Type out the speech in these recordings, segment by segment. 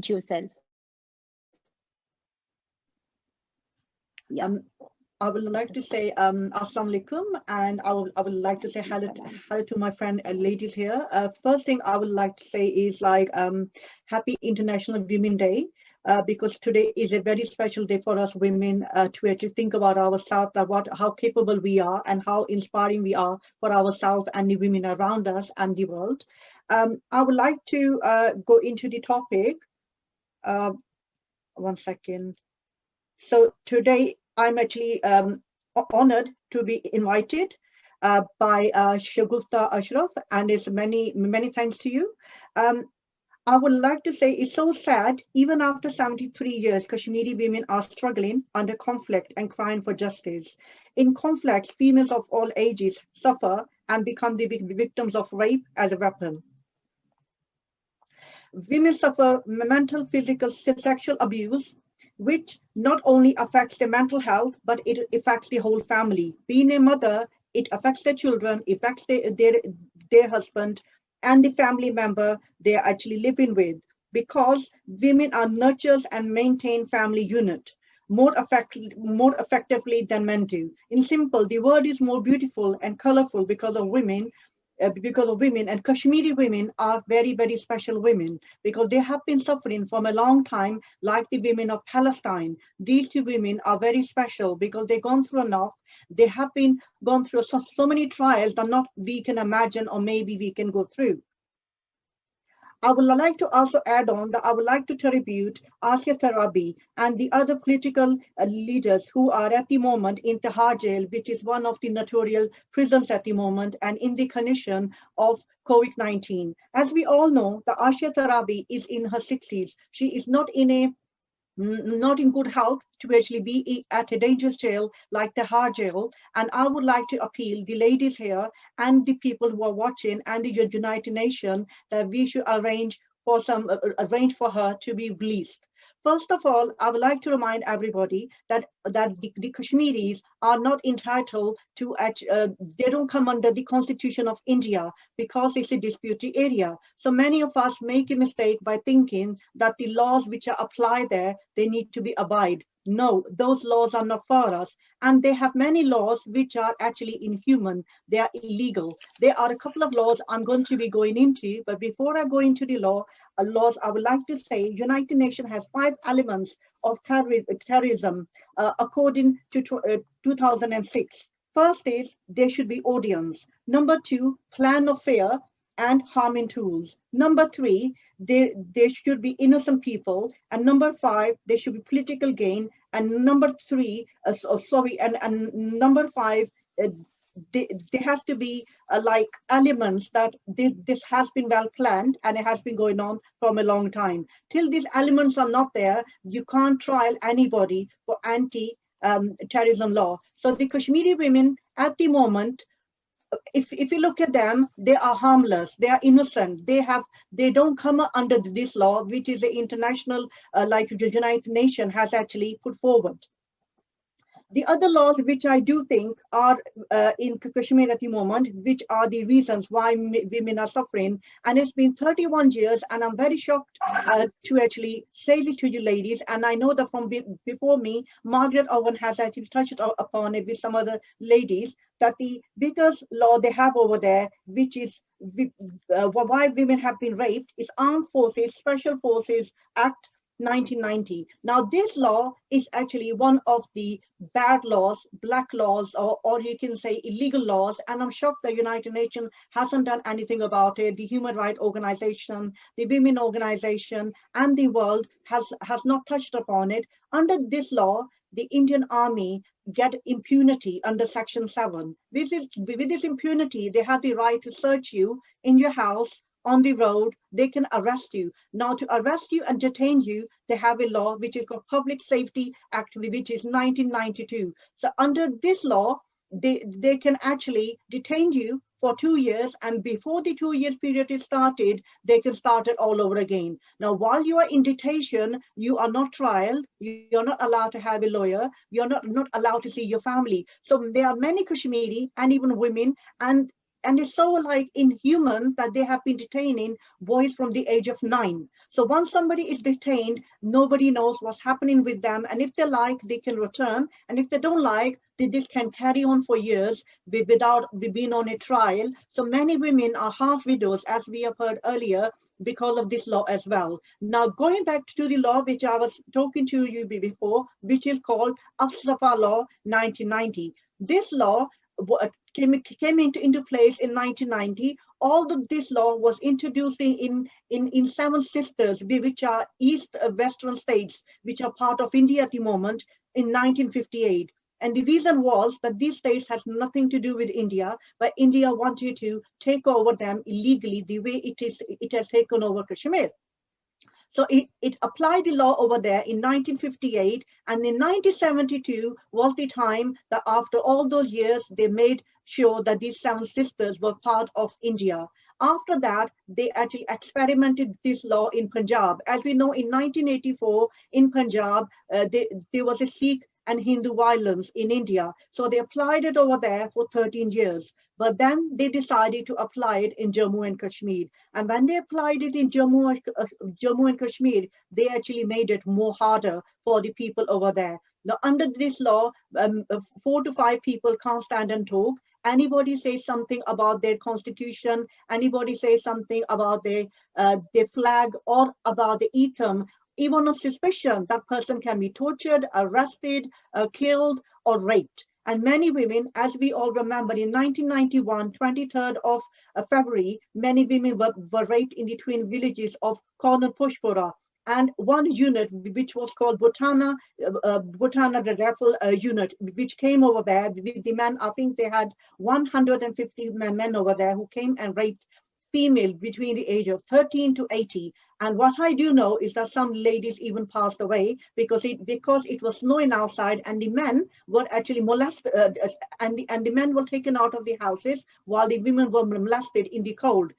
yourself. Yeah. I would like to say Assalamu alaikum, and I would like to say hello to my friend ladies here. First thing I would like to say is like Happy International Women Day, because today is a very special day for us women to actually think about ourselves, that how capable we are and how inspiring we are for ourselves and the women around us and the world. I would like to go into the topic. One second. So today I'm actually honored to be invited by Shagufta Ashraf, and it's many thanks to you. I would like to say it's so sad, even after 73 years, Kashmiri women are struggling under conflict and crying for justice. In conflicts, females of all ages suffer and become the victims of rape as a weapon. Women suffer mental, physical, sexual abuse, which not only affects their mental health, but it affects the whole family. Being a mother, it affects their children, affects their husband and the family member they're actually living with, because women are nurtures and maintain family unit more effectively than men do. In simple, the world is more beautiful and colorful because of women, and Kashmiri women are very special women because they have been suffering from a long time, like the women of Palestine. These two women are very special because they've gone through enough. They have been gone through so many trials that not we can imagine or maybe we can go through. I would like to also add on that I would like to tribute Asya Tarabi and the other political leaders who are at the moment in Tihar jail, which is one of the notorious prisons at the moment, and in the condition of COVID-19. As we all know, the Asya Tarabi is in her 60s. She is not in good health to actually be at a dangerous jail like the Har jail. And I would like to appeal the ladies here and the people who are watching and the United Nations that we should arrange for her to be released. First of all, I would like to remind everybody that the Kashmiris are not entitled to, they don't come under the Constitution of India because it's a disputed area. So many of us make a mistake by thinking that the laws which are applied there, they need to be abide. No, those laws are not for us. And they have many laws which are actually inhuman. They are illegal. There are a couple of laws I'm going to be going into, but before I go into the laws, I would like to say United Nations has 5 elements of terrorism according to 2006. First is there should be audience. Number 2, plan of fear and harming tools. Number 3, there should be innocent people. And number 5, there should be political gain. And number 3, and number 5, there has to be like elements that this has been well planned and it has been going on from a long time. Till these elements are not there, you can't trial anybody for anti-terrorism law. So the Kashmiri women at the moment, if you look at them, they are harmless, they are innocent, they don't come under this law, which is the international, like the United Nations has actually put forward. The other laws which I do think are in Kashmir at the moment, which are the reasons why women are suffering, and it's been 31 years, and I'm very shocked to actually say this to you ladies, and I know that from before me, Margaret Owen has actually touched upon it with some other ladies, that the biggest law they have over there, which is why women have been raped, is Armed Forces Special Forces Act 1990. Now, this law is actually one of the bad laws, black laws, or you can say illegal laws, and I'm shocked the United Nations hasn't done anything about it. The Human Rights Organization, the Women Organization, and the world has not touched upon it. Under this law, the Indian Army get impunity under Section 7. With this impunity, they have the right to search you in your house, on the road, they can arrest you. Now, to arrest you and detain you, they have a law which is called Public Safety Act, which is 1992. So under this law, they can actually detain you for 2 years, and before the 2 years period is started, they can start it all over again. Now, while you are in detention, you are not trialed, you're not allowed to have a lawyer, you're not allowed to see your family. So there are many Kashmiri and even women and and it's so like inhuman that they have been detaining boys from the age of 9. So once somebody is detained, nobody knows what's happening with them, and if they like, they can return, and if they don't like, this can carry on for years without being on a trial. So many women are half widows, as we have heard earlier, because of this law as well. Now, going back to the law which I was talking to you before, which is called Afsafa Law 1990. This law came into place in 1990. Although this law was introduced in 7 sisters, which are East Western states, which are part of India at the moment, in 1958. And the reason was that these states has nothing to do with India, but India wanted to take over them illegally the way it has taken over Kashmir. So it applied the law over there in 1958, and in 1972 was the time that after all those years, they made sure that these 7 sisters were part of India. After that, they actually experimented this law in Punjab. As we know, in 1984, in Punjab, there was a Sikh and Hindu violence in India. So they applied it over there for 13 years. But then they decided to apply it in Jammu and Kashmir. And when they applied it in Jammu and Kashmir, they actually made it more harder for the people over there. Now, under this law, 4 to 5 people can't stand and talk. Anybody says something about their constitution, anybody says something about their flag or about the etham, even on suspicion, that person can be tortured, arrested, killed, or raped. And many women, as we all remember, in 1991, 23rd of February, many women were raped in the twin villages of Cornel Pushpura. And one unit, which was called Bhutana, the rifle unit, which came over there with the men. I think they had 150 men over there who came and raped females between the age of 13 to 80. And what I do know is that some ladies even passed away because it was snowing outside, and the men were actually molested, and the men were taken out of the houses while the women were molested in the cold.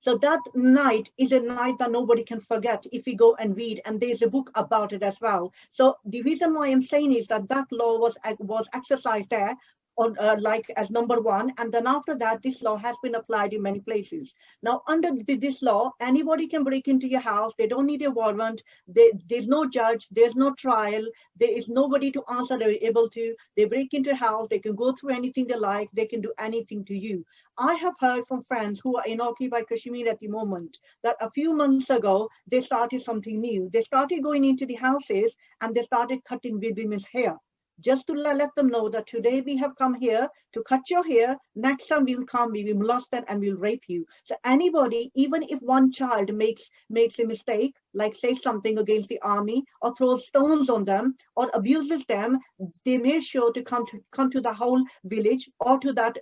So that night is a night that nobody can forget if we go and read, and there's a book about it as well. So the reason why I'm saying is that law was exercised there on like as number 1, and then after that this law has been applied in many places. Now under this law, anybody can break into your house. They don't need a warrant. There's no judge, there's no trial, there is nobody to answer. They're able to, they break into a house, they can go through anything they like, they can do anything to you. I have heard from friends who are in occupied Kashmir at the moment that a few months ago they started something new. They started going into the houses and they started cutting women's hair, just to let them know that today we have come here to cut your hair. Next time we will come, we will molest them and we'll rape you. So anybody, even if one child makes a mistake, like says something against the army or throws stones on them or abuses them, they made sure to come to the whole village or to that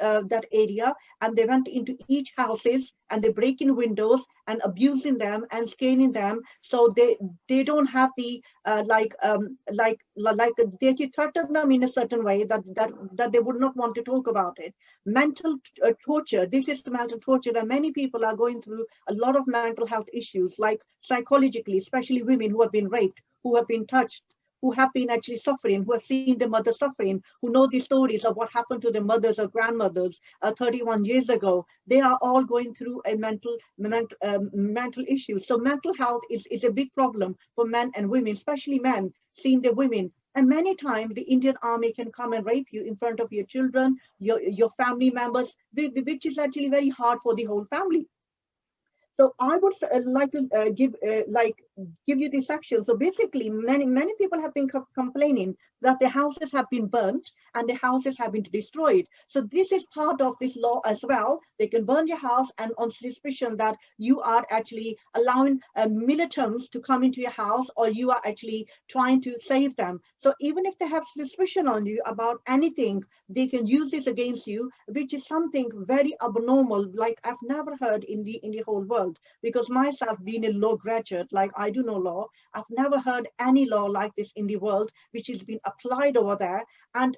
area, and they went into each houses and they break in windows and abusing them and scaling them. So they don't have the they threaten them in a certain way that they would not want to talk about it. Mental torture. This is the mental torture, and many people are going through a lot of mental health issues, like psychologically, especially women who have been raped, who have been touched, who have been actually suffering, who have seen their mother suffering, who know the stories of what happened to their mothers or grandmothers 31 years ago. They are all going through a mental issue. So mental health is a big problem for men and women, especially men, seeing the women. And many times the Indian army can come and rape you in front of your children, your family members, which is actually very hard for the whole family. So I would like to give you this section. So basically, many people have been complaining that the houses have been burnt and the houses have been destroyed. So this is part of this law as well. They can burn your house, and on suspicion that you are actually allowing militants to come into your house, or you are actually trying to save them. So even if they have suspicion on you about anything, they can use this against you, which is something very abnormal, like I've never heard in the whole world. Because myself being a law graduate, like I do know law, I've never heard any law like this in the world, which has been applied over there. And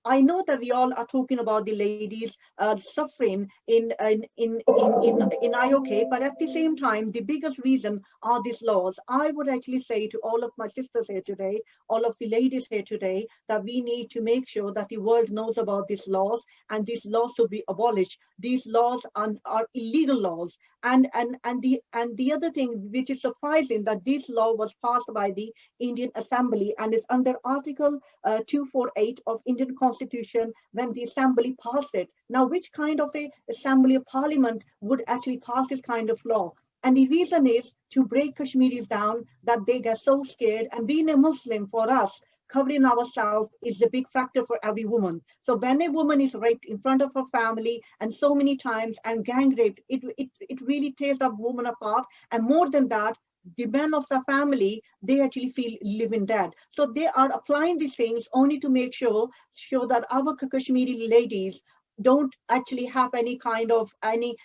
I know that we all are talking about the ladies suffering in IOK, but at the same time, the biggest reason are these laws. I would actually say to all of my sisters here today, all of the ladies here today, that we need to make sure that the world knows about these laws, and these laws to be abolished. These laws are illegal laws. And the other thing which is surprising, that this law was passed by the Indian Assembly and is under Article 248 of Indian Constitution when the Assembly passed it. Now, which kind of a Assembly of Parliament would actually pass this kind of law? And the reason is to break Kashmiris down, that they get so scared. And being a Muslim, for us, covering ourselves is a big factor for every woman. So when a woman is raped in front of her family and so many times and gang raped, it really tears that woman apart. And more than that, the men of the family, they actually feel living dead. So they are applying these things only to make sure that our Kashmiri ladies don't actually have any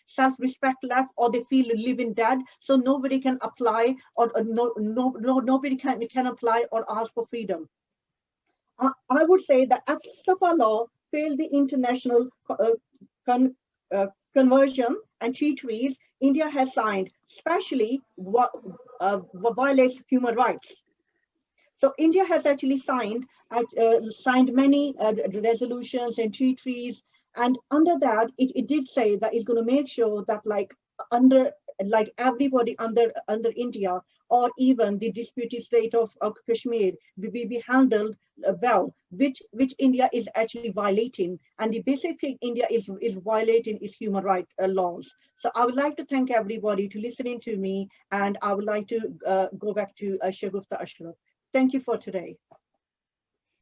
self-respect left, or they feel living dead. So nobody can apply, or nobody can apply or ask for freedom. I would say that as Safa law failed the international con, conversion and treaties India has signed, especially violates human rights. So India has actually signed many resolutions and treaties, and under that, it did say that it's going to make sure that under everybody under India, or even the disputed state of Kashmir, will be handled well, which India is actually violating. And the basic thing India is violating is human rights laws. So I would like to thank everybody to listening to me, and I would like to go back to Shagufta Ashraf. Thank you for today.